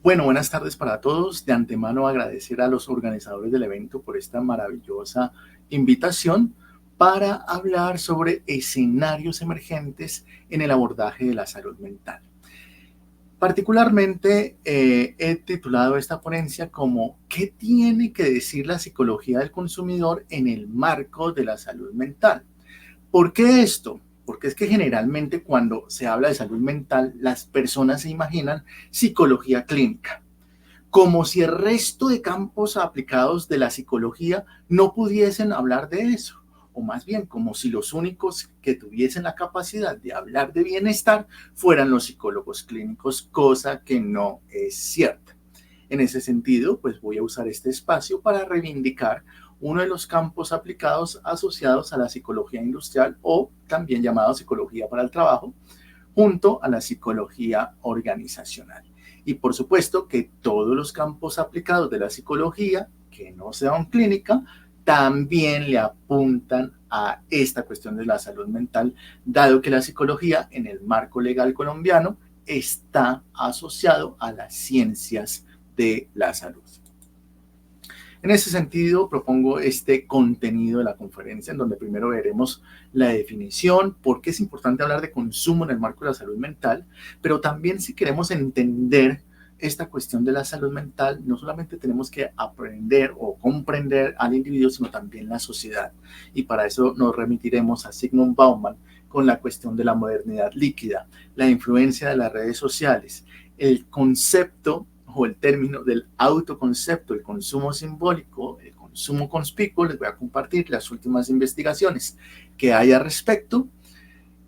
Bueno, buenas tardes para todos. De antemano agradecer a los organizadores del evento por esta maravillosa invitación para hablar sobre escenarios emergentes en el abordaje de la salud mental. Particularmente he titulado esta ponencia como ¿qué tiene que decir la psicología del consumidor en el marco de la salud mental? ¿Por qué esto? Porque es que generalmente cuando se habla de salud mental, las personas se imaginan psicología clínica, como si el resto de campos aplicados de la psicología no pudiesen hablar de eso, o más bien como si los únicos que tuviesen la capacidad de hablar de bienestar fueran los psicólogos clínicos, cosa que no es cierta. En ese sentido, pues voy a usar este espacio para reivindicar uno de los campos aplicados asociados a la psicología industrial o también llamado psicología para el trabajo, junto a la psicología organizacional. Y por supuesto que todos los campos aplicados de la psicología, que no sean clínica, también le apuntan a esta cuestión de la salud mental, dado que la psicología en el marco legal colombiano está asociado a las ciencias de la salud. En ese sentido, propongo este contenido de la conferencia, en donde primero veremos la definición, por qué es importante hablar de consumo en el marco de la salud mental, pero también si queremos entender esta cuestión de la salud mental, no solamente tenemos que aprender o comprender al individuo, sino también la sociedad. Y para eso nos remitiremos a Zygmunt Bauman con la cuestión de la modernidad líquida, la influencia de las redes sociales, el concepto o el término del autoconcepto, el consumo simbólico, el consumo conspicuo. Les voy a compartir las últimas investigaciones que hay al respecto,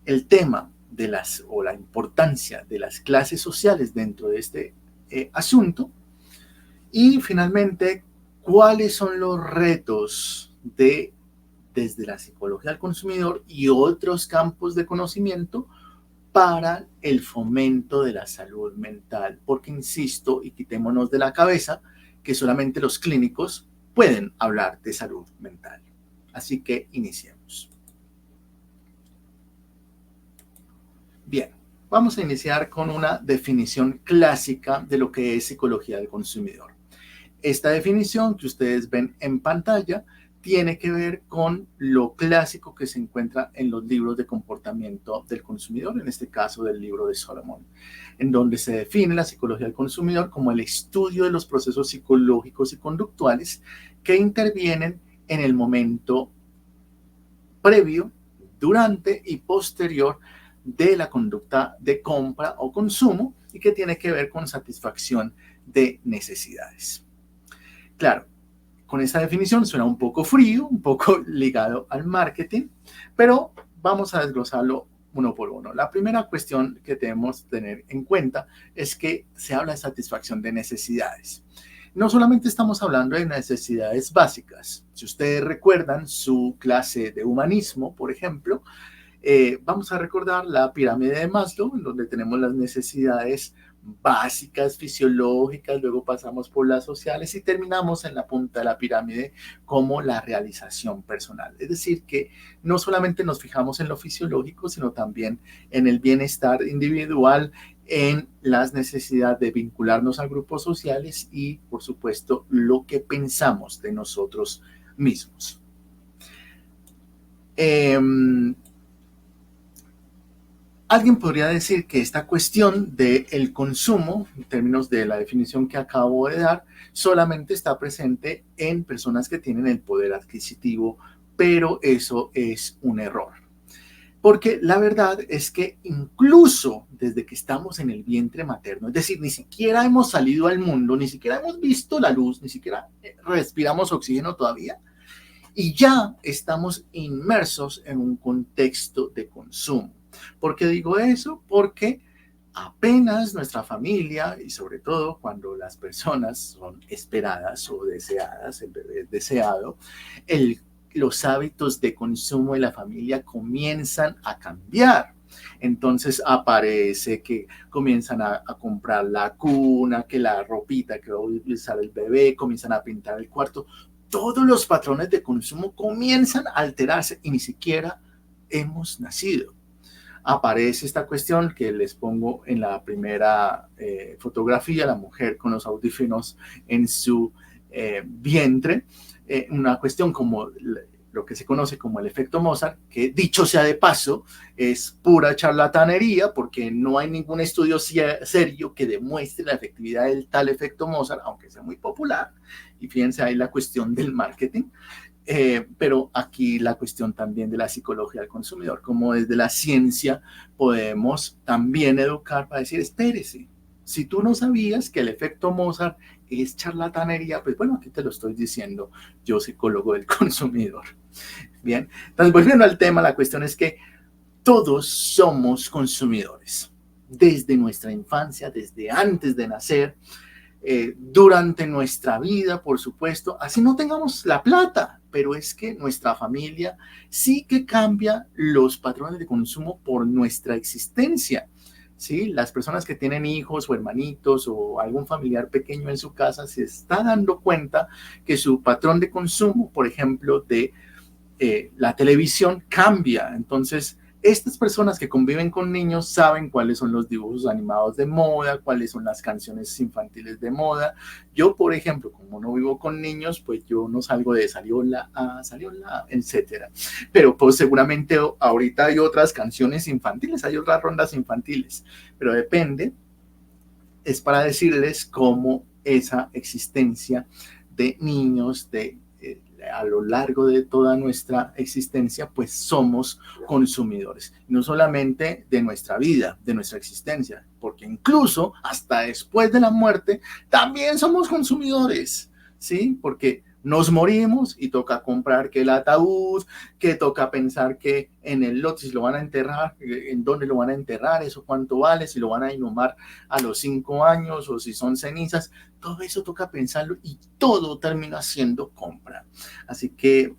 el tema de la importancia de las clases sociales dentro de este asunto y finalmente cuáles son los retos desde la psicología del consumidor y otros campos de conocimiento para el fomento de la salud mental, porque insisto, y quitémonos de la cabeza, que solamente los clínicos pueden hablar de salud mental. Así que iniciemos. Bien, vamos a iniciar con una definición clásica de lo que es psicología del consumidor. Esta definición que ustedes ven en pantalla tiene que ver con lo clásico que se encuentra en los libros de comportamiento del consumidor, en este caso del libro de Solomon, en donde se define la psicología del consumidor como el estudio de los procesos psicológicos y conductuales que intervienen en el momento previo, durante y posterior de la conducta de compra o consumo y que tiene que ver con satisfacción de necesidades. Claro, con esta definición suena un poco frío, un poco ligado al marketing, pero vamos a desglosarlo uno por uno. La primera cuestión que debemos tener en cuenta es que se habla de satisfacción de necesidades. No solamente estamos hablando de necesidades básicas. Si ustedes recuerdan su clase de humanismo, por ejemplo, vamos a recordar la pirámide de Maslow, en donde tenemos las necesidades básicas, fisiológicas, luego pasamos por las sociales y terminamos en la punta de la pirámide como la realización personal. Es decir, que no solamente nos fijamos en lo fisiológico, sino también en el bienestar individual, en las necesidades de vincularnos a grupos sociales y, por supuesto, lo que pensamos de nosotros mismos. Alguien podría decir que esta cuestión del consumo, en términos de la definición que acabo de dar, solamente está presente en personas que tienen el poder adquisitivo, pero eso es un error. Porque la verdad es que incluso desde que estamos en el vientre materno, es decir, ni siquiera hemos salido al mundo, ni siquiera hemos visto la luz, ni siquiera respiramos oxígeno todavía, y ya estamos inmersos en un contexto de consumo. ¿Por qué digo eso? Porque apenas nuestra familia, y sobre todo cuando las personas son esperadas o deseadas, el bebé es deseado, los hábitos de consumo de la familia comienzan a cambiar. Entonces aparece que comienzan a comprar la cuna, que la ropita que va a utilizar el bebé, comienzan a pintar el cuarto. Todos los patrones de consumo comienzan a alterarse y ni siquiera hemos nacido. aparece esta cuestión que les pongo en la primera fotografía, la mujer con los audífonos en su vientre, una cuestión como lo que se conoce como el efecto Mozart, que dicho sea de paso, es pura charlatanería porque no hay ningún estudio serio que demuestre la efectividad del tal efecto Mozart, aunque sea muy popular. Y fíjense ahí la cuestión del marketing. Pero aquí la cuestión también de la psicología del consumidor, como desde la ciencia podemos también educar para decir, espérese, si tú no sabías que el efecto Mozart es charlatanería, pues bueno, aquí te lo estoy diciendo yo, psicólogo del consumidor. Bien, entonces volviendo al tema, la cuestión es que todos somos consumidores, desde nuestra infancia, desde antes de nacer, durante nuestra vida, por supuesto, así no tengamos la plata, pero es que nuestra familia sí que cambia los patrones de consumo por nuestra existencia. ¿Sí? Las personas que tienen hijos o hermanitos o algún familiar pequeño en su casa se está dando cuenta que su patrón de consumo, por ejemplo, de la televisión cambia. Entonces, estas personas que conviven con niños saben cuáles son los dibujos animados de moda, cuáles son las canciones infantiles de moda. Yo, por ejemplo, como no vivo con niños, pues yo no salgo de salió la, etcétera. Pero pues seguramente ahorita hay otras canciones infantiles, hay otras rondas infantiles, pero depende. Es para decirles cómo esa existencia de niños, a lo largo de toda nuestra existencia, pues somos consumidores, no solamente de nuestra vida, de nuestra existencia, porque incluso hasta después de la muerte también somos consumidores, ¿sí? Porque nos morimos y toca comprar que el ataúd, que toca pensar que en el lote si lo van a enterrar, en dónde lo van a enterrar, eso cuánto vale, si lo van a inhumar a los 5 años o si son cenizas, todo eso toca pensarlo y todo termina siendo compra. Así que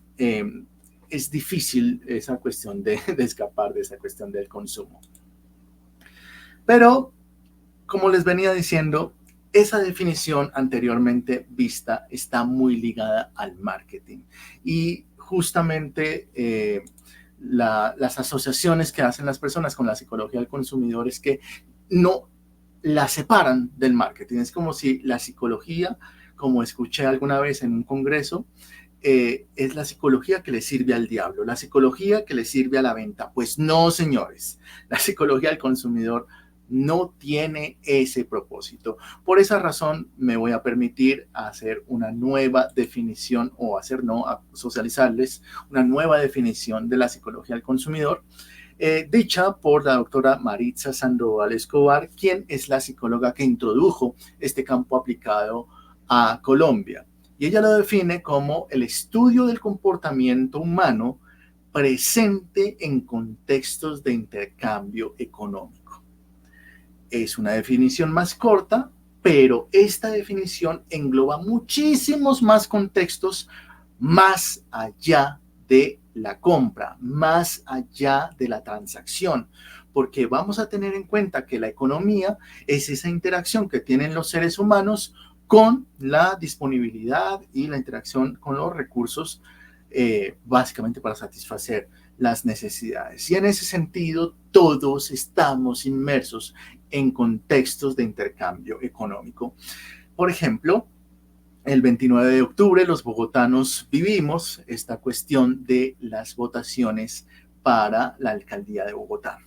es difícil esa cuestión de escapar de esa cuestión del consumo. Pero, como les venía diciendo, esa definición anteriormente vista está muy ligada al marketing y justamente las asociaciones que hacen las personas con la psicología del consumidor es que no la separan del marketing. Es como si la psicología, como escuché alguna vez en un congreso, es la psicología que le sirve al diablo, la psicología que le sirve a la venta. Pues no, señores, la psicología del consumidor no tiene ese propósito. Por esa razón me voy a permitir hacer una nueva definición o a socializarles una nueva definición de la psicología del consumidor, dicha por la doctora Maritza Sandoval Escobar, quien es la psicóloga que introdujo este campo aplicado a Colombia. Y ella lo define como el estudio del comportamiento humano presente en contextos de intercambio económico. Es una definición más corta, pero esta definición engloba muchísimos más contextos más allá de la compra, más allá de la transacción, porque vamos a tener en cuenta que la economía es esa interacción que tienen los seres humanos con la disponibilidad y la interacción con los recursos, básicamente para satisfacer las necesidades. Y en ese sentido, todos estamos inmersos en contextos de intercambio económico. Por ejemplo, el 29 de octubre los bogotanos vivimos esta cuestión de las votaciones para la alcaldía de Bogotá.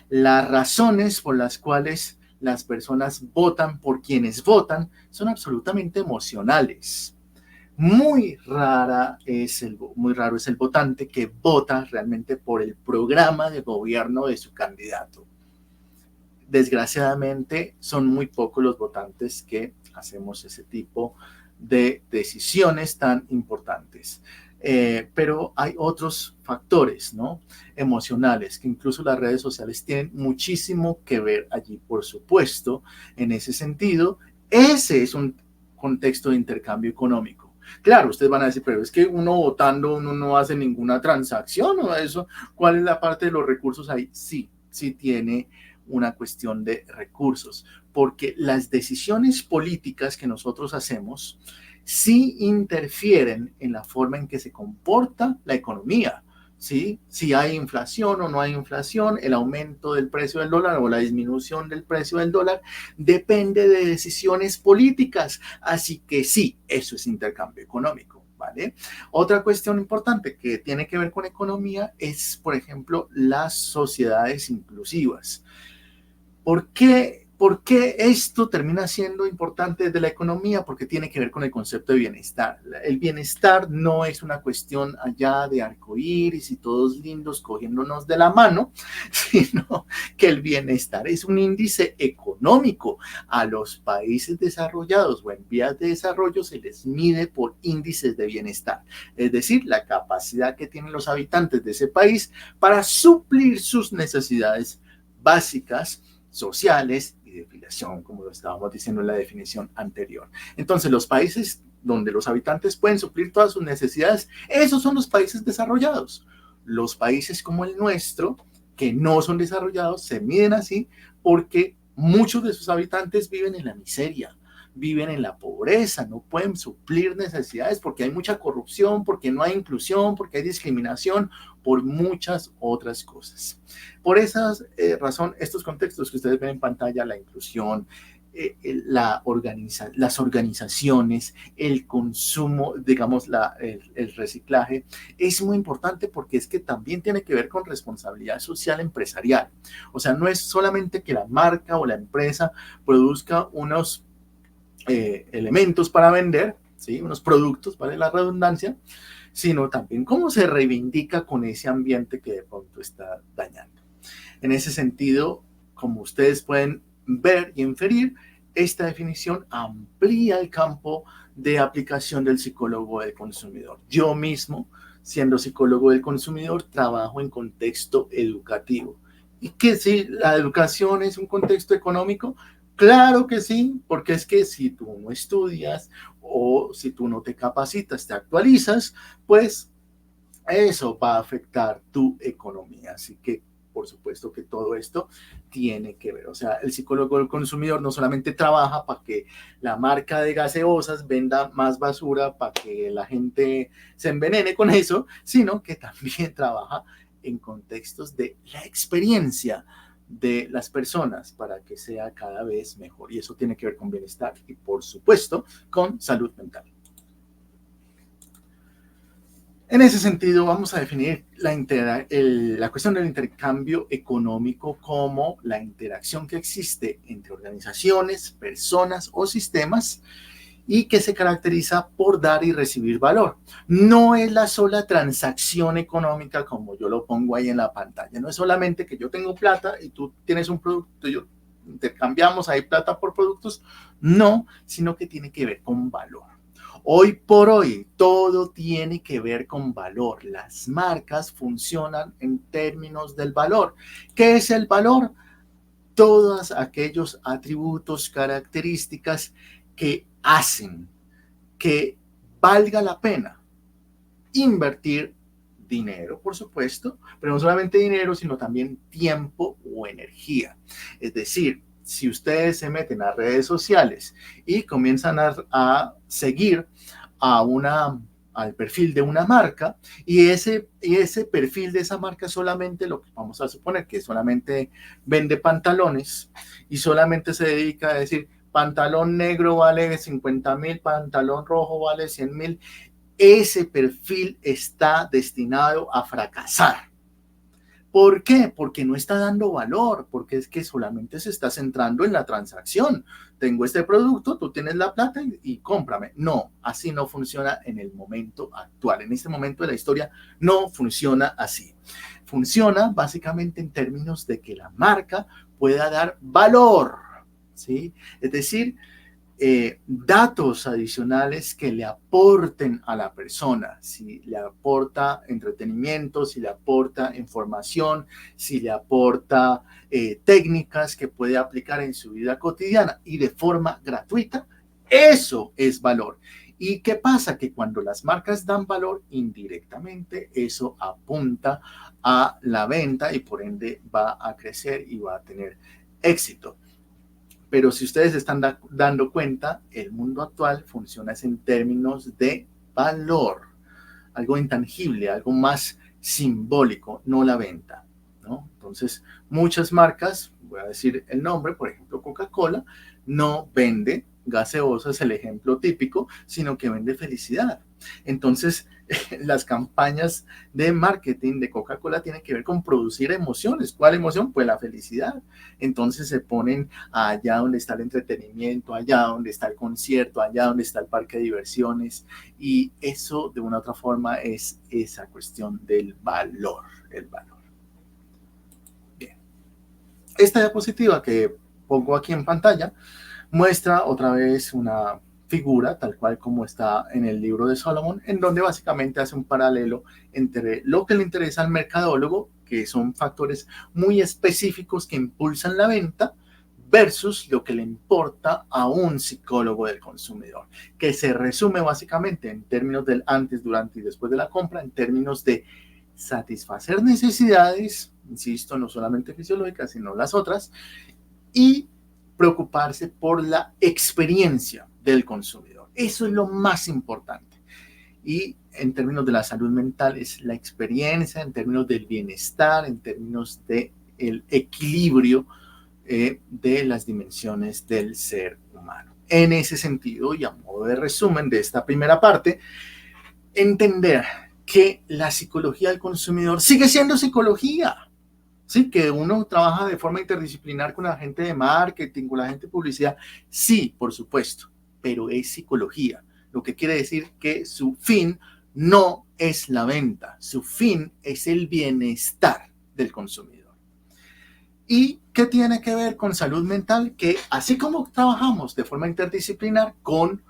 Las razones por las cuales las personas votan por quienes votan son absolutamente emocionales. Muy raro es el votante que vota realmente por el programa de gobierno de su candidato. Desgraciadamente, son muy pocos los votantes que hacemos ese tipo de decisiones tan importantes. Pero hay otros factores, ¿no? Emocionales, que incluso las redes sociales tienen muchísimo que ver allí, por supuesto. En ese sentido, ese es un contexto de intercambio económico. Claro, ustedes van a decir, pero es que uno votando, uno no hace ninguna transacción o eso. ¿Cuál es la parte de los recursos ahí? Sí, sí tiene una cuestión de recursos, porque las decisiones políticas que nosotros hacemos sí interfieren en la forma en que se comporta la economía. ¿sí? Si hay inflación o no hay inflación, el aumento del precio del dólar o la disminución del precio del dólar depende de decisiones políticas. Así que sí, eso es intercambio económico, ¿vale? Otra cuestión importante que tiene que ver con economía es, por ejemplo, las sociedades inclusivas. ¿Por qué esto termina siendo importante desde la economía? Porque tiene que ver con el concepto de bienestar. El bienestar no es una cuestión allá de arcoíris y todos lindos cogiéndonos de la mano, sino que el bienestar es un índice económico. A los países desarrollados o en vías de desarrollo se les mide por índices de bienestar, es decir, la capacidad que tienen los habitantes de ese país para suplir sus necesidades básicas sociales y de filiación, como lo estábamos diciendo en la definición anterior. Entonces, los países donde los habitantes pueden suplir todas sus necesidades, esos son los países desarrollados. Los países como el nuestro, que no son desarrollados, se miden así porque muchos de sus habitantes viven en la miseria, viven en la pobreza, no pueden suplir necesidades porque hay mucha corrupción, porque no hay inclusión, porque hay discriminación, por muchas otras cosas. Por esa razón, estos contextos que ustedes ven en pantalla, la inclusión, las organizaciones, el consumo, digamos, el reciclaje, es muy importante porque es que también tiene que ver con responsabilidad social empresarial. O sea, no es solamente que la marca o la empresa produzca unos elementos para vender, ¿sí? Unos productos, vale la redundancia, sino también cómo se reivindica con ese ambiente que de pronto está dañando. En ese sentido, como ustedes pueden ver y inferir, esta definición amplía el campo de aplicación del psicólogo del consumidor. Yo mismo, siendo psicólogo del consumidor, trabajo en contexto educativo. ¿Y que si la educación es un contexto económico? Claro que sí, porque es que si tú no estudias o si tú no te capacitas, te actualizas, pues eso va a afectar tu economía. Así que, por supuesto que todo esto tiene que ver. O sea, el psicólogo del consumidor no solamente trabaja para que la marca de gaseosas venda más basura, para que la gente se envenene con eso, sino que también trabaja en contextos de la experiencia de las personas para que sea cada vez mejor. Y eso tiene que ver con bienestar y, por supuesto, con salud mental. En ese sentido, vamos a definir la cuestión del intercambio económico como la interacción que existe entre organizaciones, personas o sistemas y que se caracteriza por dar y recibir valor. No es la sola transacción económica como yo lo pongo ahí en la pantalla. No es solamente que yo tengo plata y tú tienes un producto y yo intercambiamos ahí plata por productos. No, sino que tiene que ver con valor. Hoy por hoy, todo tiene que ver con valor. Las marcas funcionan en términos del valor. ¿Qué es el valor? Todos aquellos atributos, características que hacen que valga la pena invertir dinero, por supuesto, pero no solamente dinero, sino también tiempo o energía. Es decir, si ustedes se meten a redes sociales y comienzan a seguir a al perfil de una marca y ese perfil de esa marca solamente lo que vamos a suponer que solamente vende pantalones y solamente se dedica a decir pantalón negro vale 50,000, pantalón rojo vale 100,000, ese perfil está destinado a fracasar. ¿Por qué? Porque no está dando valor, porque es que solamente se está centrando en la transacción. Tengo este producto, tú tienes la plata y cómprame. No, así no funciona en el momento actual. En este momento de la historia no funciona así. Funciona básicamente en términos de que la marca pueda dar valor, ¿sí? Es decir, datos adicionales que le aporten a la persona, si le aporta entretenimiento, si le aporta información, si le aporta técnicas que puede aplicar en su vida cotidiana y de forma gratuita, eso es valor. ¿Y qué pasa? Que cuando las marcas dan valor indirectamente, eso apunta a la venta y por ende va a crecer y va a tener éxito. Pero si ustedes están dando cuenta, el mundo actual funciona en términos de valor, algo intangible, algo más simbólico, no la venta, ¿no? Entonces, muchas marcas, voy a decir el nombre, por ejemplo, Coca-Cola, no vende gaseosa, es el ejemplo típico, sino que vende felicidad. Entonces, las campañas de marketing de Coca-Cola tienen que ver con producir emociones. ¿Cuál emoción? Pues la felicidad. Entonces se ponen allá donde está el entretenimiento, allá donde está el concierto, allá donde está el parque de diversiones, y eso de una u otra forma es esa cuestión del valor, el valor. Bien. Esta diapositiva que pongo aquí en pantalla muestra otra vez una figura tal cual como está en el libro de Solomon, en donde básicamente hace un paralelo entre lo que le interesa al mercadólogo, que son factores muy específicos que impulsan la venta, versus lo que le importa a un psicólogo del consumidor, que se resume básicamente en términos del antes, durante y después de la compra, en términos de satisfacer necesidades, insisto, no solamente fisiológicas, sino las otras, y preocuparse por la experiencia del consumidor. Eso es lo más importante. Y en términos de la salud mental es la experiencia, en términos del bienestar, en términos del equilibrio de las dimensiones del ser humano. En ese sentido, y a modo de resumen de esta primera parte, entender que la psicología del consumidor sigue siendo psicología. Sí, que uno trabaja de forma interdisciplinar con la gente de marketing, con la gente de publicidad. Sí, por supuesto, pero es psicología. Lo que quiere decir que su fin no es la venta, su fin es el bienestar del consumidor. ¿Y qué tiene que ver con salud mental? Que así como trabajamos de forma interdisciplinar con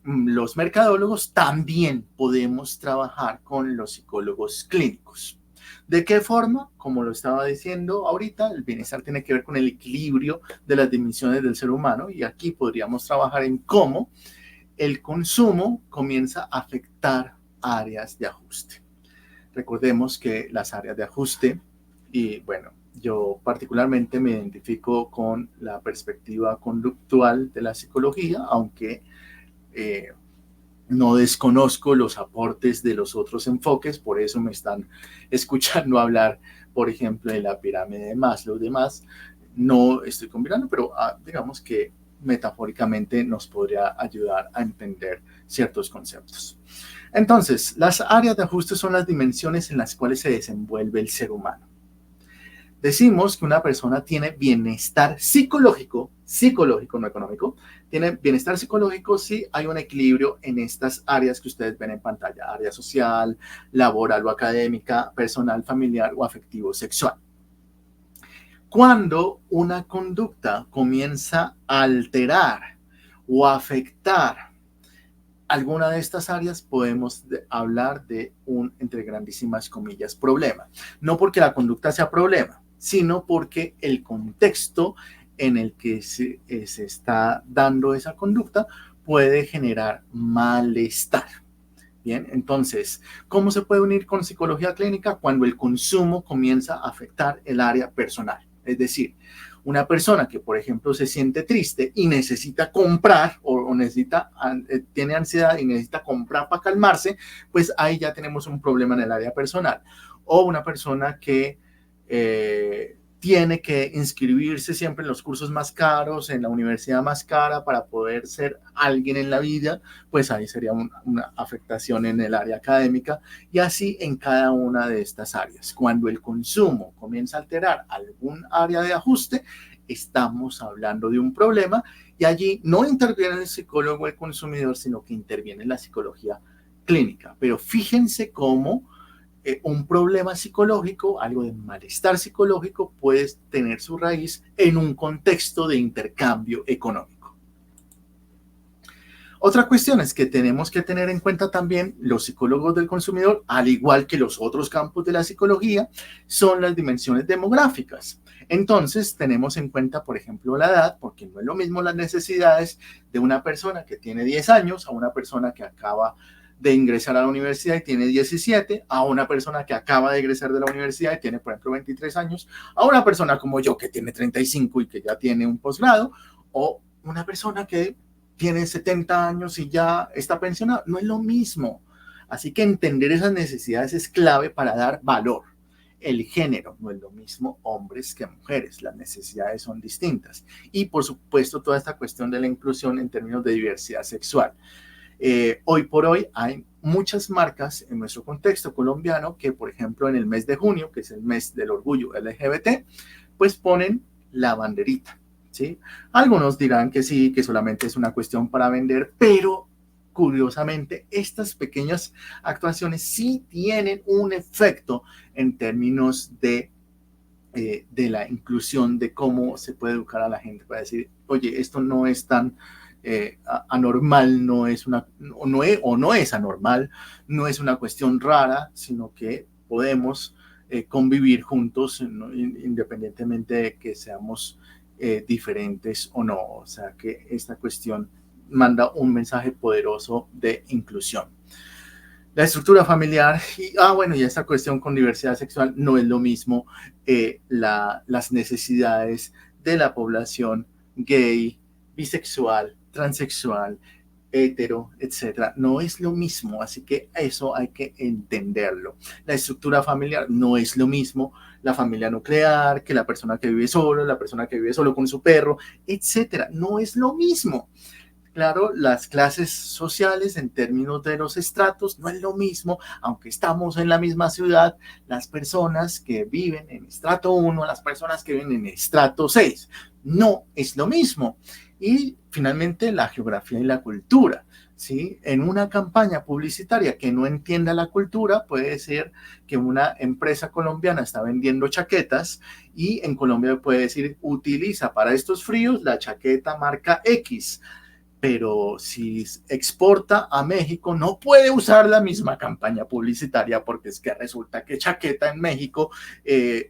los mercadólogos, también podemos trabajar con los psicólogos clínicos. ¿De qué forma? Como lo estaba diciendo ahorita, el bienestar tiene que ver con el equilibrio de las dimensiones del ser humano, y aquí podríamos trabajar en cómo el consumo comienza a afectar áreas de ajuste. Recordemos que las áreas de ajuste, y bueno, yo particularmente me identifico con la perspectiva conductual de la psicología, aunque no desconozco los aportes de los otros enfoques, por eso me están escuchando hablar, por ejemplo, de la pirámide de Maslow y demás. No estoy combinando, pero digamos que metafóricamente nos podría ayudar a entender ciertos conceptos. Entonces, las áreas de ajuste son las dimensiones en las cuales se desenvuelve el ser humano. Decimos que una persona tiene bienestar psicológico, no económico, tiene bienestar psicológico si hay un equilibrio en estas áreas que ustedes ven en pantalla: área social, laboral o académica, personal, familiar o afectivo sexual. Cuando una conducta comienza a alterar o a afectar alguna de estas áreas, podemos hablar de un, entre grandísimas comillas, problema. No porque la conducta sea problema, sino porque el contexto en el que se está dando esa conducta puede generar malestar. Bien, entonces, ¿cómo se puede unir con psicología clínica? Cuando el consumo comienza a afectar el área personal. Es decir, una persona que, por ejemplo, se siente triste y necesita comprar o tiene ansiedad y necesita comprar para calmarse, pues ahí ya tenemos un problema en el área personal. O una persona que tiene que inscribirse siempre en los cursos más caros, en la universidad más cara para poder ser alguien en la vida, pues ahí sería una afectación en el área académica, y así en cada una de estas áreas. Cuando el consumo comienza a alterar algún área de ajuste, estamos hablando de un problema, y allí no interviene el psicólogo del consumidor, sino que interviene la psicología clínica. Pero fíjense cómo un problema psicológico, algo de malestar psicológico, puede tener su raíz en un contexto de intercambio económico. Otra cuestión es que tenemos que tener en cuenta también los psicólogos del consumidor, al igual que los otros campos de la psicología, son las dimensiones demográficas. Entonces tenemos en cuenta, por ejemplo, la edad, porque no es lo mismo las necesidades de una persona que tiene 10 años a una persona que acaba de ingresar a la universidad y tiene 17, a una persona que acaba de egresar de la universidad y tiene, por ejemplo, 23 años, a una persona como yo que tiene 35 y que ya tiene un posgrado, o una persona que tiene 70 años y ya está pensionado. No es lo mismo. Así que entender esas necesidades es clave para dar valor. El género no es lo mismo hombres que mujeres, las necesidades son distintas. Y por supuesto toda esta cuestión de la inclusión en términos de diversidad sexual. Hoy por hoy hay muchas marcas en nuestro contexto colombiano que, por ejemplo, en el mes de junio, que es el mes del orgullo LGBT, pues ponen la banderita, ¿sí? Algunos dirán que sí, que solamente es una cuestión para vender, pero curiosamente estas pequeñas actuaciones sí tienen un efecto en términos de la inclusión, de cómo se puede educar a la gente para decir, oye, esto no es tan anormal, no es no es anormal, no es una cuestión rara, sino que podemos convivir juntos, ¿no? Independientemente de que seamos diferentes o no. O sea que esta cuestión manda un mensaje poderoso de inclusión. La estructura familiar bueno, y esta cuestión con diversidad sexual no es lo mismo. Las necesidades de la población gay, bisexual, transexual, hetero, etcétera, no es lo mismo, así que eso hay que entenderlo. La estructura familiar no es lo mismo, la familia nuclear, que la persona que vive solo, la persona que vive solo con su perro, etcétera, no es lo mismo. Claro, las clases sociales en términos de los estratos no es lo mismo, aunque estamos en la misma ciudad, las personas que viven en estrato 1, las personas que viven en estrato 6, no es lo mismo. Y finalmente la geografía y la cultura, ¿sí? En una campaña publicitaria que no entienda la cultura, puede ser que una empresa colombiana está vendiendo chaquetas y en Colombia puede decir, utiliza para estos fríos la chaqueta marca X, pero si exporta a México no puede usar la misma campaña publicitaria porque es que resulta que chaqueta en México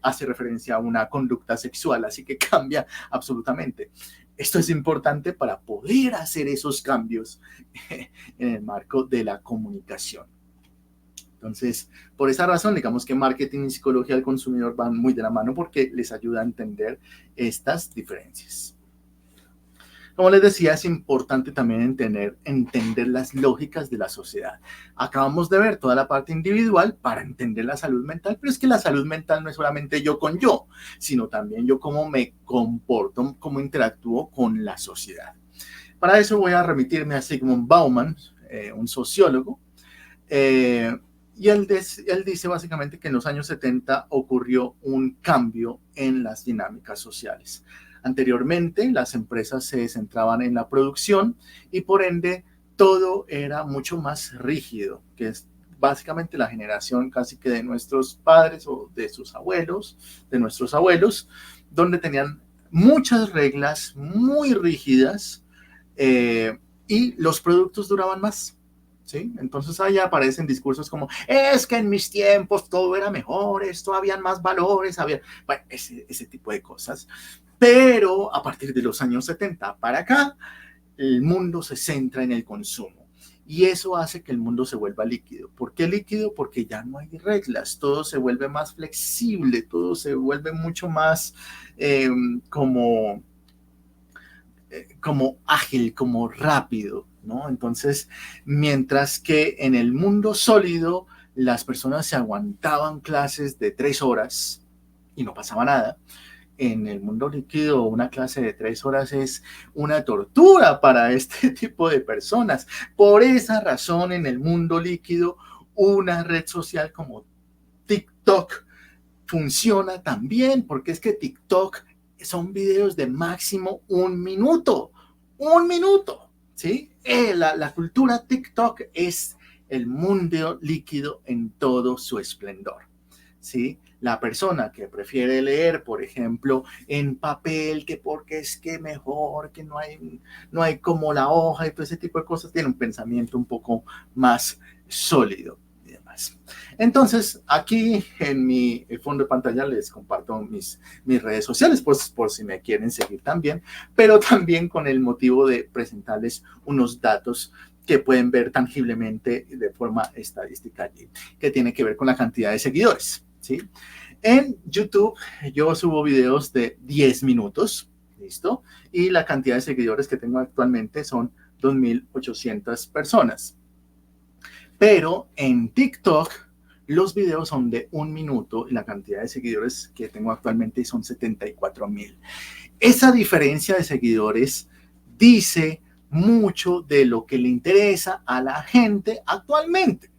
hace referencia a una conducta sexual, así que cambia absolutamente. Esto es importante para poder hacer esos cambios en el marco de la comunicación. Entonces, por esa razón, digamos que marketing y psicología del consumidor van muy de la mano porque les ayuda a entender estas diferencias. Como les decía, es importante también entender las lógicas de la sociedad. Acabamos de ver toda la parte individual para entender la salud mental, pero es que la salud mental no es solamente yo con yo, sino también yo cómo me comporto, cómo interactúo con la sociedad. Para eso voy a remitirme a Zygmunt Bauman, un sociólogo, y él dice básicamente que en los años 70 ocurrió un cambio en las dinámicas sociales. Anteriormente, las empresas se centraban en la producción y por ende todo era mucho más rígido, que es básicamente la generación casi que de nuestros padres o de sus abuelos, de nuestros abuelos, donde tenían muchas reglas muy rígidas y los productos duraban más. ¿Sí? Entonces ahí aparecen discursos como, es que en mis tiempos todo era mejor, esto habían más valores, bueno, ese tipo de cosas. Pero a partir de los años 70 para acá, el mundo se centra en el consumo. Y eso hace que el mundo se vuelva líquido. ¿Por qué líquido? Porque ya no hay reglas, todo se vuelve más flexible, todo se vuelve mucho más como ágil, como rápido, ¿no? Entonces, mientras que en el mundo sólido las personas se aguantaban clases de 3 horas y no pasaba nada, en el mundo líquido una clase de 3 horas es una tortura para este tipo de personas. Por esa razón, en el mundo líquido, una red social como TikTok funciona también, porque es que TikTok son videos de máximo 1 minuto, ¿sí? La cultura TikTok es el mundo líquido en todo su esplendor, ¿sí? La persona que prefiere leer, por ejemplo, en papel, que porque es que mejor, que no hay como la hoja y todo ese tipo de cosas, tiene un pensamiento un poco más sólido. Entonces, aquí en mi fondo de pantalla les comparto mis redes sociales por si me quieren seguir también, pero también con el motivo de presentarles unos datos que pueden ver tangiblemente de forma estadística allí, que tiene que ver con la cantidad de seguidores, ¿sí? En YouTube yo subo videos de 10 minutos, ¿listo? Y la cantidad de seguidores que tengo actualmente son 2.800 personas. Pero en TikTok los videos son de 1 minuto y la cantidad de seguidores que tengo actualmente son 74,000. Esa diferencia de seguidores dice mucho de lo que le interesa a la gente actualmente.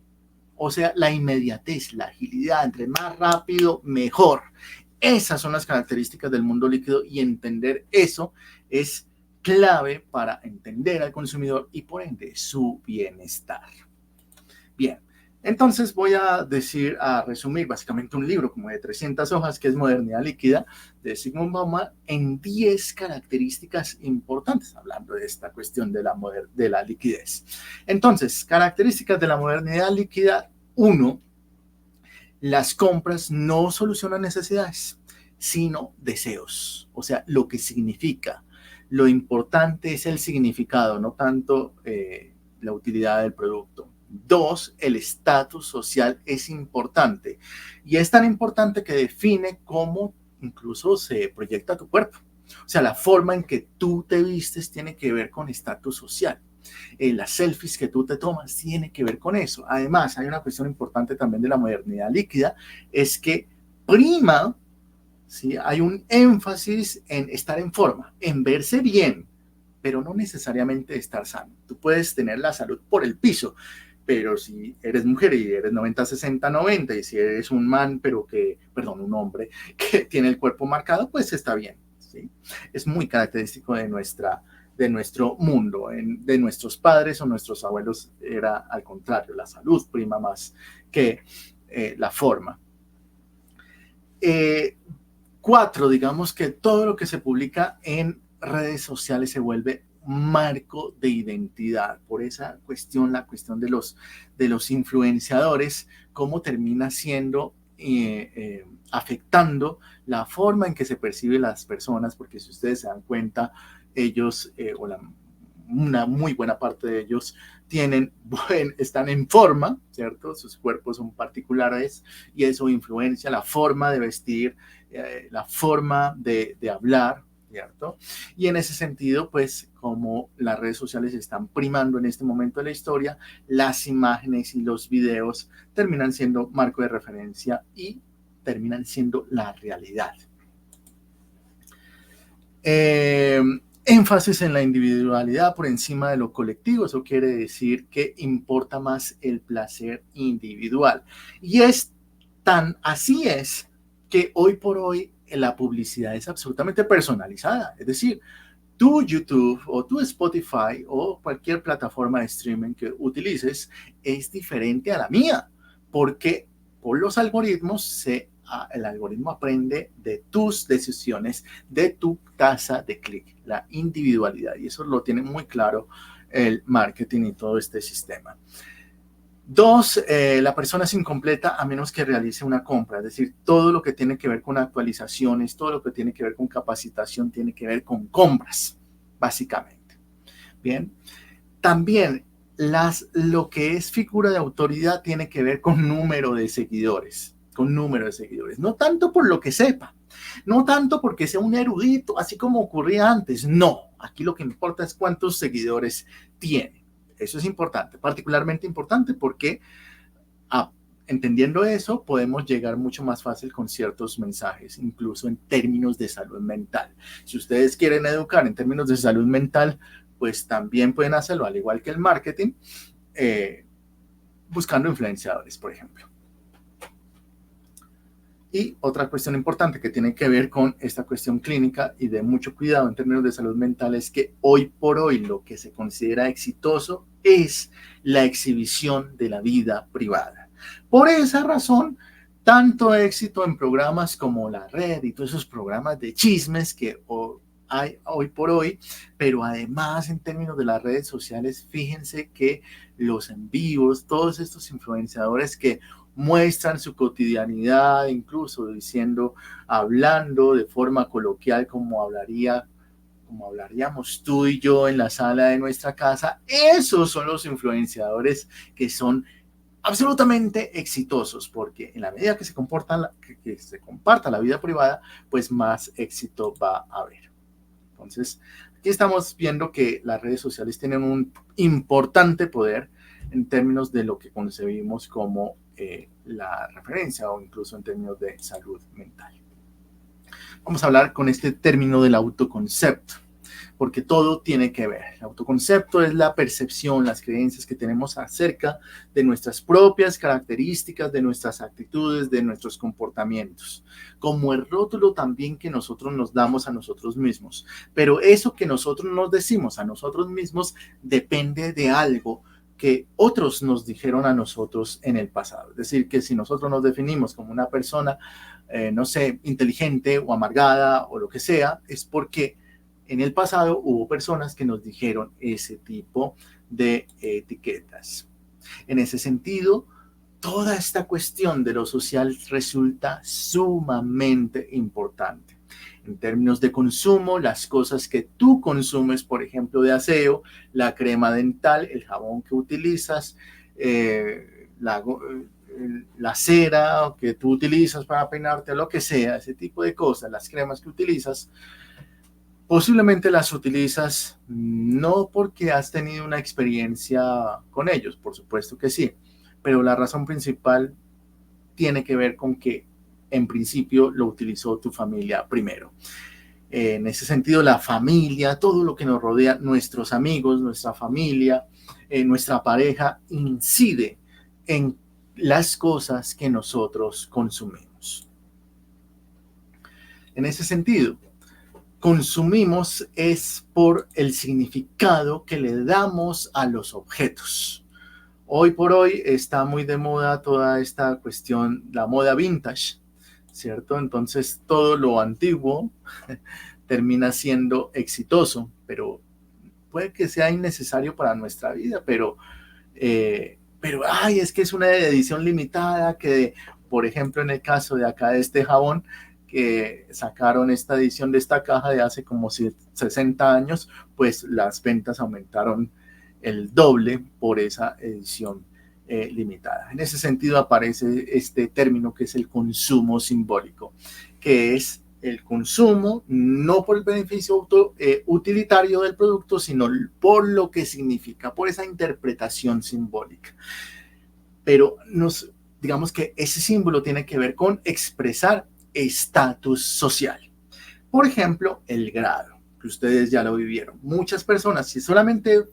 O sea, la inmediatez, la agilidad, entre más rápido, mejor. Esas son las características del mundo líquido y entender eso es clave para entender al consumidor y por ende su bienestar. Bien, entonces voy a resumir básicamente un libro como de 300 hojas que es Modernidad Líquida de Zygmunt Bauman en 10 características importantes, hablando de esta cuestión de la liquidez. Entonces, características de la modernidad líquida. 1. Las compras no solucionan necesidades, sino deseos. O sea, lo que significa. Lo importante es el significado, no tanto la utilidad del producto. 2, el estatus social es importante y es tan importante que define cómo incluso se proyecta tu cuerpo. O sea, la forma en que tú te vistes tiene que ver con estatus social. Las selfies que tú te tomas tiene que ver con eso. Además, hay una cuestión importante también de la modernidad líquida, es que prima, ¿sí? Hay un énfasis en estar en forma, en verse bien, pero no necesariamente estar sano. Tú puedes tener la salud por el piso, pero si eres mujer y eres 90, 60, 90, y si eres un man, un hombre que tiene el cuerpo marcado, pues está bien, ¿sí? Es muy característico de nuestro mundo. De nuestros padres o nuestros abuelos era al contrario, la salud prima más que la forma. 4, digamos que todo lo que se publica en redes sociales se vuelve marco de identidad. Por esa cuestión, la cuestión de los influenciadores, cómo termina siendo afectando la forma en que se perciben las personas, porque si ustedes se dan cuenta, ellos una muy buena parte de ellos están en forma, ¿cierto? Sus cuerpos son particulares y eso influencia la forma de vestir, la forma de hablar, ¿cierto? Y en ese sentido, pues como las redes sociales están primando en este momento de la historia, las imágenes y los videos terminan siendo marco de referencia y terminan siendo la realidad. Énfasis en la individualidad por encima de lo colectivo. Eso quiere decir que importa más el placer individual. Y así es que hoy por hoy la publicidad es absolutamente personalizada. Es decir, tu YouTube o tu Spotify o cualquier plataforma de streaming que utilices es diferente a la mía, porque por los algoritmos el algoritmo aprende de tus decisiones, de tu tasa de clic, la individualidad, y eso lo tiene muy claro el marketing y todo este sistema. 2, la persona es incompleta a menos que realice una compra, es decir, todo lo que tiene que ver con actualizaciones, todo lo que tiene que ver con capacitación, tiene que ver con compras, básicamente. Bien, también lo que es figura de autoridad tiene que ver con número de seguidores, no tanto por lo que sepa, no tanto porque sea un erudito, así como ocurría antes, no, aquí lo que importa es cuántos seguidores tiene. Eso es importante, particularmente importante porque entendiendo eso podemos llegar mucho más fácil con ciertos mensajes, incluso en términos de salud mental. Si ustedes quieren educar en términos de salud mental, pues también pueden hacerlo, al igual que el marketing, buscando influenciadores, por ejemplo. Y otra cuestión importante que tiene que ver con esta cuestión clínica y de mucho cuidado en términos de salud mental es que hoy por hoy lo que se considera exitoso es la exhibición de la vida privada. Por esa razón, tanto éxito en programas como La Red y todos esos programas de chismes que hay hoy por hoy, pero además en términos de las redes sociales, fíjense que los en vivos, todos estos influenciadores que muestran su cotidianidad, incluso hablando de forma coloquial como hablaríamos tú y yo en la sala de nuestra casa. Esos son los influenciadores que son absolutamente exitosos, porque en la medida que se comparta la vida privada, pues más éxito va a haber. Entonces, aquí estamos viendo que las redes sociales tienen un importante poder en términos de lo que concebimos como la referencia o incluso en términos de salud mental. Vamos a hablar con este término del autoconcepto, porque todo tiene que ver. El autoconcepto es la percepción, las creencias que tenemos acerca de nuestras propias características, de nuestras actitudes, de nuestros comportamientos, como el rótulo también que nosotros nos damos a nosotros mismos. Pero eso que nosotros nos decimos a nosotros mismos depende de algo que otros nos dijeron a nosotros en el pasado. Es decir, que si nosotros nos definimos como una persona, no sé, inteligente o amargada o lo que sea, es porque en el pasado hubo personas que nos dijeron ese tipo de etiquetas. En ese sentido, toda esta cuestión de lo social resulta sumamente importante. En términos de consumo, las cosas que tú consumes, por ejemplo, de aseo, la crema dental, el jabón que utilizas, la cera que tú utilizas para peinarte o lo que sea, ese tipo de cosas, las cremas que utilizas, posiblemente las utilizas no porque has tenido una experiencia con ellos, por supuesto que sí, pero la razón principal tiene que ver con que en principio lo utilizó tu familia primero. En ese sentido, la familia, todo lo que nos rodea, nuestros amigos, nuestra familia, nuestra pareja, incide en las cosas que nosotros consumimos. En ese sentido, consumimos es por el significado que le damos a los objetos. Hoy por hoy está muy de moda toda esta cuestión, la moda vintage, ¿cierto? Entonces todo lo antiguo termina siendo exitoso, pero puede que sea innecesario para nuestra vida, ay, es que es una edición limitada que, por ejemplo, en el caso de acá de este jabón, que sacaron esta edición de esta caja de hace como 60 años, pues las ventas aumentaron el doble por esa edición limitada. En ese sentido aparece este término que es el consumo simbólico, que es el consumo no por el beneficio utilitario del producto, sino por lo que significa, por esa interpretación simbólica. Pero digamos que ese símbolo tiene que ver con expresar estatus social. Por ejemplo, el grado, que ustedes ya lo vivieron. Muchas personas, si solamente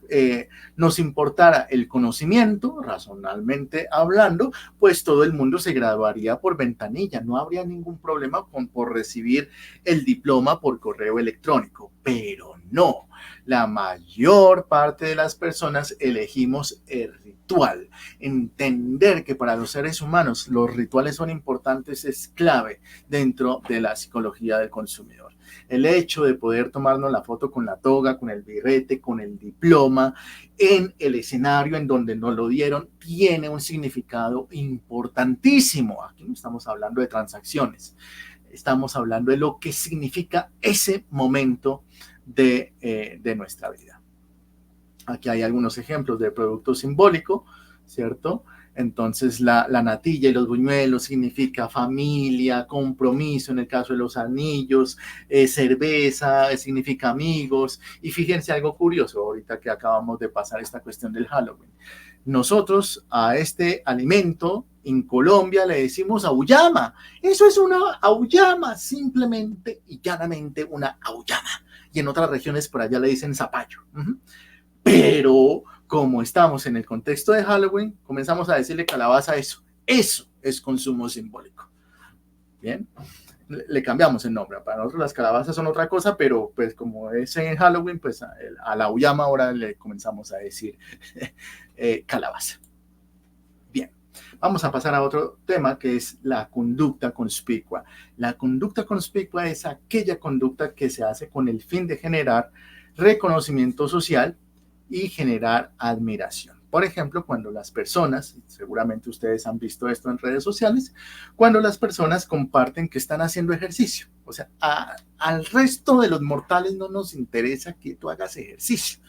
nos importara el conocimiento, razonablemente hablando, pues todo el mundo se graduaría por ventanilla. No habría ningún problema por recibir el diploma por correo electrónico. Pero no, la mayor parte de las personas elegimos el ritual. Entender que para los seres humanos los rituales son importantes es clave dentro de la psicología del consumidor. El hecho de poder tomarnos la foto con la toga, con el birrete, con el diploma, en el escenario en donde nos lo dieron, tiene un significado importantísimo. Aquí no estamos hablando de transacciones, estamos hablando de lo que significa ese momento de nuestra vida. Aquí hay algunos ejemplos de producto simbólico, ¿cierto? Entonces la natilla y los buñuelos significa familia, compromiso en el caso de los anillos, cerveza significa amigos. Y fíjense algo curioso ahorita que acabamos de pasar esta cuestión del Halloween. Nosotros a este alimento en Colombia le decimos auyama. Eso es una auyama, simplemente y llanamente una auyama. Y en otras regiones por allá le dicen zapallo. Pero como estamos en el contexto de Halloween, comenzamos a decirle calabaza a eso. Eso es consumo simbólico. Bien, le cambiamos el nombre. Para nosotros las calabazas son otra cosa, pero pues como es en Halloween, pues a la auyama ahora le comenzamos a decir calabaza. Bien, vamos a pasar a otro tema que es la conducta conspicua. La conducta conspicua es aquella conducta que se hace con el fin de generar reconocimiento social y generar admiración. Por ejemplo, cuando las personas, seguramente ustedes han visto esto en redes sociales, cuando las personas comparten que están haciendo ejercicio. O sea, al resto de los mortales no nos interesa que tú hagas ejercicio,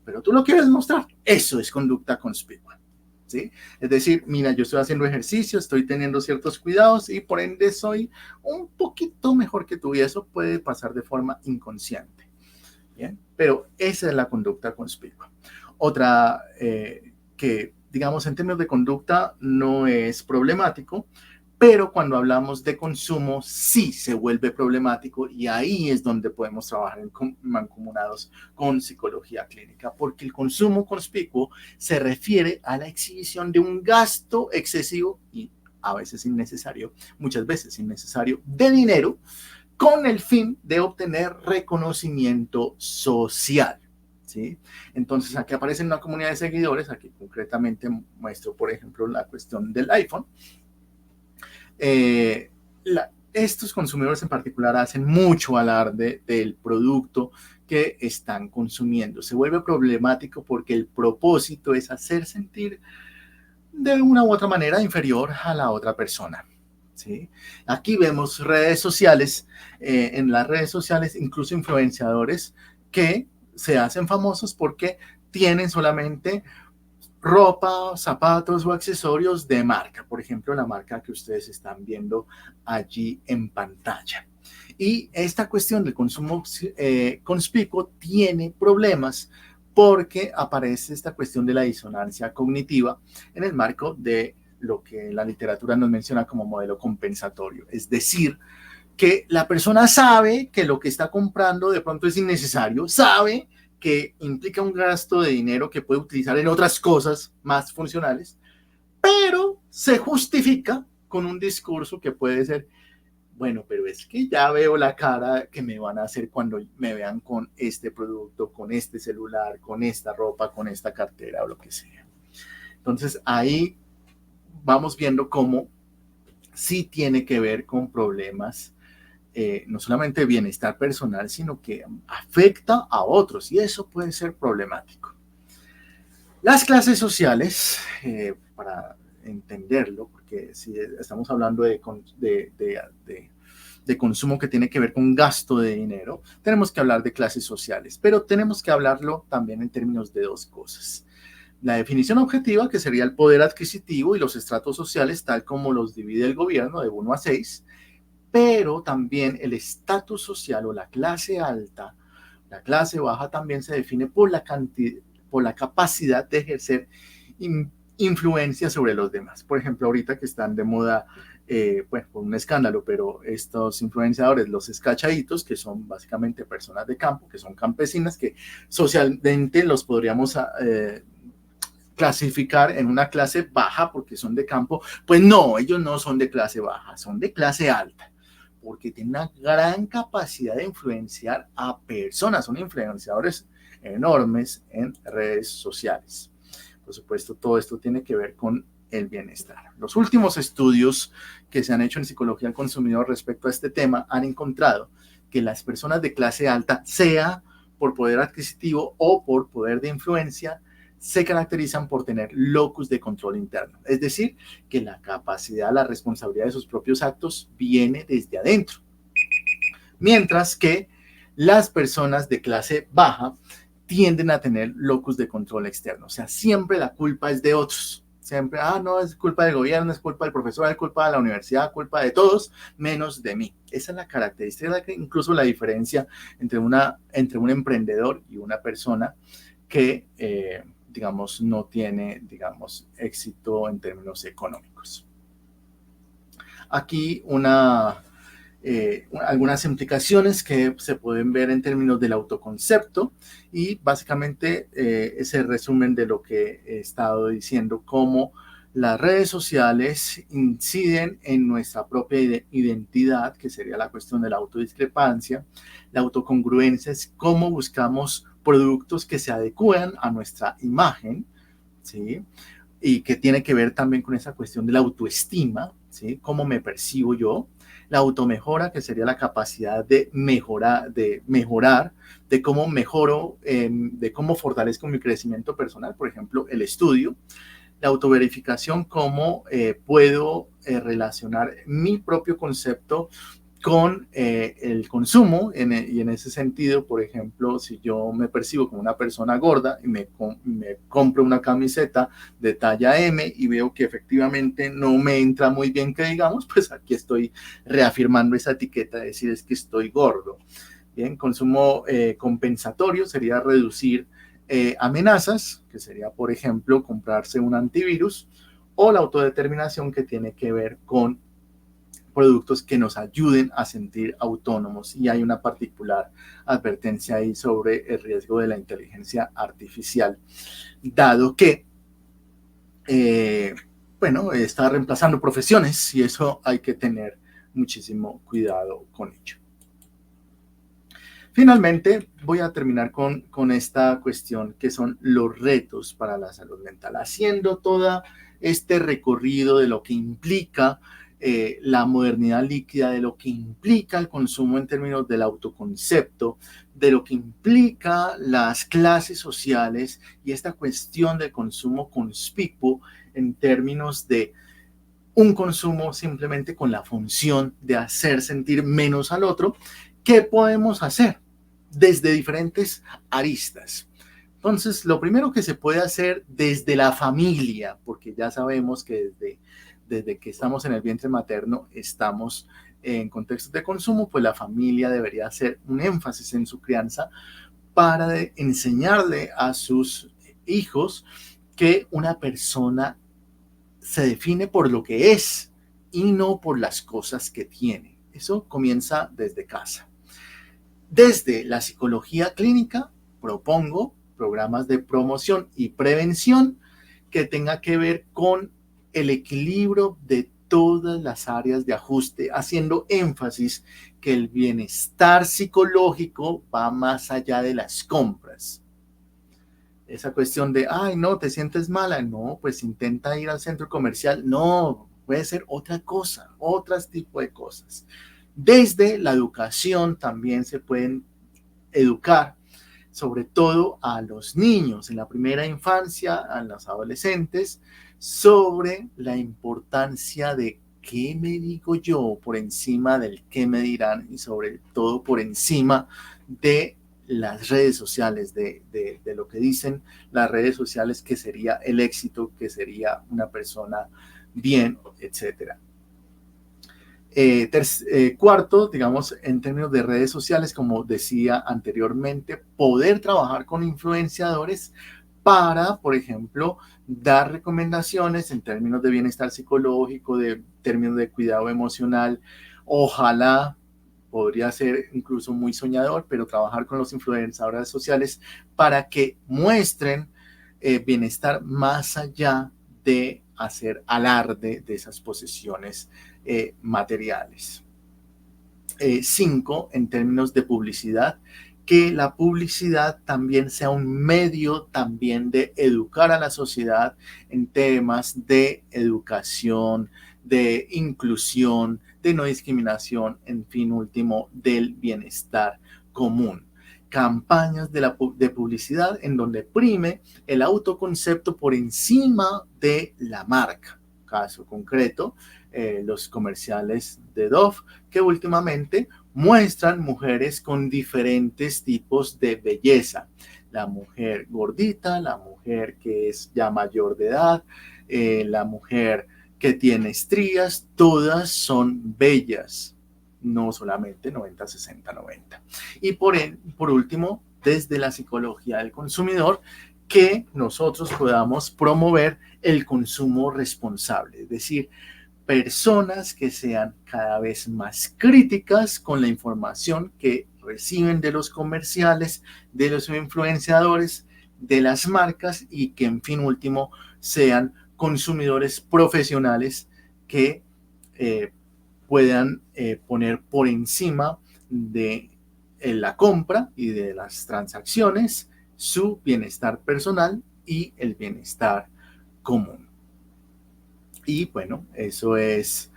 pero tú lo quieres mostrar. Eso es conducta conspicua. ¿Sí? Es decir, mira, yo estoy haciendo ejercicio, estoy teniendo ciertos cuidados y por ende soy un poquito mejor que tú y eso puede pasar de forma inconsciente. Bien, pero esa es la conducta conspicua. Otra que digamos, en términos de conducta no es problemático, pero cuando hablamos de consumo sí se vuelve problemático y ahí es donde podemos trabajar mancomunados con psicología clínica, porque el consumo conspicuo se refiere a la exhibición de un gasto excesivo y a veces innecesario, muchas veces innecesario, de dinero con el fin de obtener reconocimiento social. ¿Sí? Entonces aquí aparece una comunidad de seguidores, aquí concretamente muestro por ejemplo la cuestión del iPhone. Estos consumidores en particular hacen mucho alarde del producto que están consumiendo. Se vuelve problemático porque el propósito es hacer sentir de una u otra manera inferior a la otra persona. ¿Sí? Aquí vemos redes sociales, en las redes sociales incluso influenciadores que se hacen famosos porque tienen solamente ropa, zapatos o accesorios de marca, por ejemplo, la marca que ustedes están viendo allí en pantalla. Y esta cuestión del consumo conspicuo tiene problemas porque aparece esta cuestión de la disonancia cognitiva en el marco de lo que la literatura nos menciona como modelo compensatorio, es decir, que la persona sabe que lo que está comprando de pronto es innecesario, sabe que implica un gasto de dinero que puede utilizar en otras cosas más funcionales, pero se justifica con un discurso que puede ser, bueno, pero es que ya veo la cara que me van a hacer cuando me vean con este producto, con este celular, con esta ropa, con esta cartera o lo que sea. Entonces ahí vamos viendo cómo sí tiene que ver con problemas no solamente bienestar personal, sino que afecta a otros y eso puede ser problemático. Las clases sociales, para entenderlo, porque si estamos hablando de consumo que tiene que ver con gasto de dinero, tenemos que hablar de clases sociales, pero tenemos que hablarlo también en términos de dos cosas. La definición objetiva, que sería el poder adquisitivo y los estratos sociales, tal como los divide el gobierno de 1 a 6, pero también el estatus social o la clase alta, la clase baja también se define por la capacidad de ejercer influencia sobre los demás. Por ejemplo, ahorita que están de moda, bueno, por un escándalo, pero estos influenciadores, los escachaditos, que son básicamente personas de campo, que son campesinas, que socialmente los podríamos clasificar en una clase baja porque son de campo, pues no, ellos no son de clase baja, son de clase alta porque tienen una gran capacidad de influenciar a personas, son influenciadores enormes en redes sociales. Por supuesto, todo esto tiene que ver con el bienestar. Los últimos estudios que se han hecho en psicología del consumidor respecto a este tema han encontrado que las personas de clase alta, sea por poder adquisitivo o por poder de influencia, se caracterizan por tener locus de control interno, es decir, que la capacidad, la responsabilidad de sus propios actos viene desde adentro, mientras que las personas de clase baja tienden a tener locus de control externo, o sea, siempre la culpa es de otros, siempre, no, es culpa del gobierno, es culpa del profesor, es culpa de la universidad, culpa de todos, menos de mí. Esa es la característica, incluso la diferencia entre un emprendedor y una persona que digamos, no tiene, digamos, éxito en términos económicos. Aquí algunas implicaciones que se pueden ver en términos del autoconcepto y básicamente ese resumen de lo que he estado diciendo, cómo las redes sociales inciden en nuestra propia identidad, que sería la cuestión de la autodiscrepancia, la autocongruencia, es cómo buscamos productos que se adecúan a nuestra imagen, ¿sí? Y que tiene que ver también con esa cuestión de la autoestima, ¿sí? Cómo me percibo yo, la automejora, que sería la capacidad de mejorar, de cómo mejoro, de cómo fortalezco mi crecimiento personal, por ejemplo, el estudio, la autoverificación, cómo puedo relacionar mi propio concepto con el consumo y en ese sentido, por ejemplo, si yo me percibo como una persona gorda y me compro una camiseta de talla M y veo que efectivamente no me entra muy bien que digamos, pues aquí estoy reafirmando esa etiqueta de decir es que estoy gordo. Bien, consumo compensatorio sería reducir amenazas, que sería, por ejemplo, comprarse un antivirus, o la autodeterminación, que tiene que ver con productos que nos ayuden a sentir autónomos. Y hay una particular advertencia ahí sobre el riesgo de la inteligencia artificial, dado que, bueno, está reemplazando profesiones y eso hay que tener muchísimo cuidado con ello. Finalmente, voy a terminar con esta cuestión que son los retos para la salud mental, haciendo todo este recorrido de lo que implica la modernidad líquida, de lo que implica el consumo en términos del autoconcepto, de lo que implica las clases sociales y esta cuestión del consumo conspicuo en términos de un consumo simplemente con la función de hacer sentir menos al otro. ¿Qué podemos hacer? Desde diferentes aristas. Entonces, lo primero que se puede hacer desde la familia, porque ya sabemos que desde que estamos en el vientre materno estamos en contextos de consumo, pues la familia debería hacer un énfasis en su crianza para enseñarle a sus hijos que una persona se define por lo que es y no por las cosas que tiene. Eso comienza desde casa. Desde la psicología clínica, propongo programas de promoción y prevención que tenga que ver con el equilibrio de todas las áreas de ajuste, haciendo énfasis que el bienestar psicológico va más allá de las compras. Esa cuestión de, ay, no, te sientes mala, no, pues intenta ir al centro comercial, no, puede ser otra cosa, otros tipos de cosas. Desde la educación también se pueden educar, sobre todo a los niños en la primera infancia, a los adolescentes, sobre la importancia de qué me digo yo por encima del qué me dirán y sobre todo por encima de las redes sociales, de lo que dicen las redes sociales que sería el éxito, que sería una persona bien, etcétera. Cuarto, digamos, en términos de redes sociales, como decía anteriormente, poder trabajar con influenciadores para, por ejemplo, dar recomendaciones en términos de bienestar psicológico, de términos de cuidado emocional. Ojalá, podría ser incluso muy soñador, pero trabajar con los influenciadores sociales para que muestren bienestar más allá de hacer alarde de esas posesiones materiales. 5, en términos de publicidad, que la publicidad también sea un medio también de educar a la sociedad en temas de educación, de inclusión, de no discriminación, en fin, último, del bienestar común. Campañas de publicidad en donde prime el autoconcepto por encima de la marca. Caso concreto, los comerciales de Dove, que últimamente muestran mujeres con diferentes tipos de belleza. La mujer gordita, la mujer que es ya mayor de edad, la mujer que tiene estrías, todas son bellas, no solamente 90, 60, 90. Y por último, desde la psicología del consumidor, que nosotros podamos promover el consumo responsable, es decir, personas que sean cada vez más críticas con la información que reciben de los comerciales, de los influenciadores, de las marcas y que en fin último sean consumidores profesionales que puedan poner por encima de la compra y de las transacciones su bienestar personal y el bienestar común. Y bueno, eso es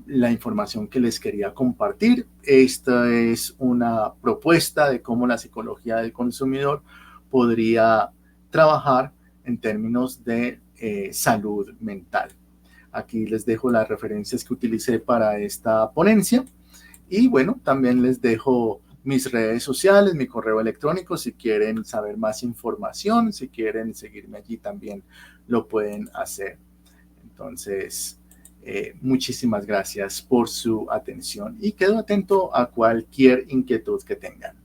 la información que les quería compartir. Esta es una propuesta de cómo la psicología del consumidor podría trabajar en términos de salud mental. Aquí les dejo las referencias que utilicé para esta ponencia y bueno, también les dejo mis redes sociales, mi correo electrónico, si quieren saber más información, si quieren seguirme allí también lo pueden hacer. Entonces, muchísimas gracias por su atención y quedo atento a cualquier inquietud que tengan.